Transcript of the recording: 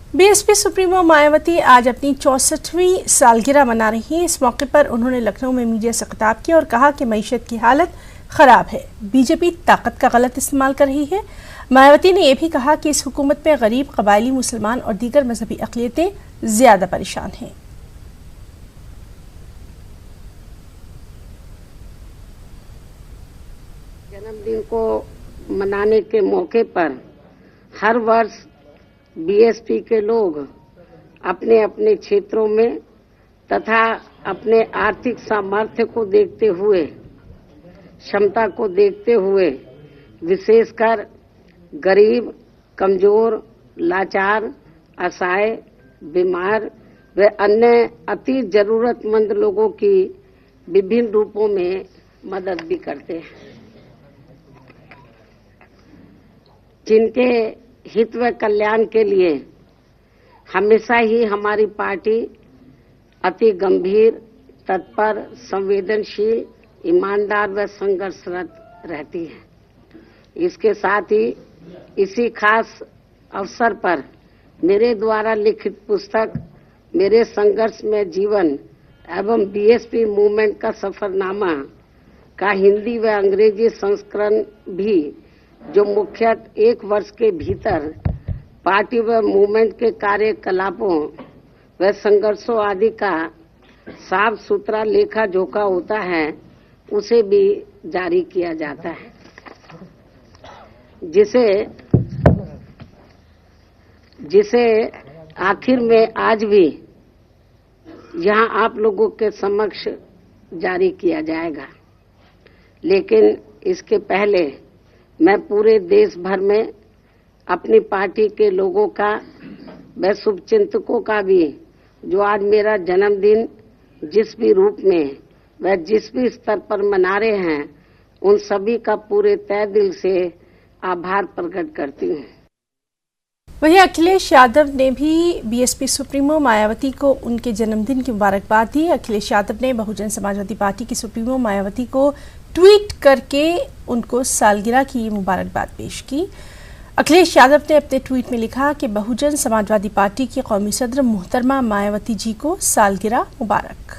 BSP supremo Mayawati आज अपनी 64वीं सालगिरह मना रही हैं। इस मौके पर उन्होंने लखनऊ में मीडिया से खिताब किया और कहा कि मईशत की हालत खराब है, बीजेपी ताकत का गलत इस्तेमाल कर रही है। मायावती ने यह भी कहा कि इस हुकूमत में गरीब, कबायली, मुसलमान और दीगर मजहबी अक़लियतें ज्यादा परेशान हैं। जन्मदिन को मनाने के मौके पर हर वर्ष बीएसपी के लोग अपने अपने क्षेत्रों में तथा अपने आर्थिक सामर्थ्य को देखते हुए, क्षमता को देखते हुए विशेषकर गरीब, कमजोर, लाचार, असहाय, बीमार व अन्य अति जरूरतमंद लोगों की विभिन्न रूपों में मदद भी करते हैं, जिनके हित व कल्याण के लिए हमेशा ही हमारी पार्टी अति गंभीर, तत्पर, संवेदनशील, ईमानदार व संघर्षरत रहती है। इसके साथ ही इसी खास अवसर पर मेरे द्वारा लिखित पुस्तक मेरे संघर्ष में जीवन एवं बीएसपी मूवमेंट का सफरनामा का हिंदी व अंग्रेजी संस्करण भी, जो मुख्यतः 1 वर्ष के भीतर पार्टी व मूवमेंट के कार्यकलापों व संघर्षों आदि का साफ सुथरा लेखा जोखा होता है, उसे भी जारी किया जाता है, जिसे आखिर में आज भी यहाँ आप लोगों के समक्ष जारी किया जाएगा। लेकिन इसके पहले मैं पूरे देश भर में अपनी पार्टी के लोगों का व शुभचिंतकों का भी, जो आज मेरा जन्मदिन जिस भी रूप में व जिस भी स्तर पर मना रहे हैं, उन सभी का पूरे तहे दिल से आभार प्रकट करती हूँ। वहीं अखिलेश यादव ने भी बीएसपी सुप्रीमो मायावती को उनके जन्मदिन की मुबारकबाद दी। अखिलेश यादव ने बहुजन समाजवादी पार्टी की सुप्रीमो मायावती को ट्वीट करके उनको सालगिरह की मुबारकबाद पेश की। अखिलेश यादव ने अपने ट्वीट में लिखा कि बहुजन समाजवादी पार्टी की कौमी सदर मोहतरमा मायावती जी को सालगिरह मुबारक।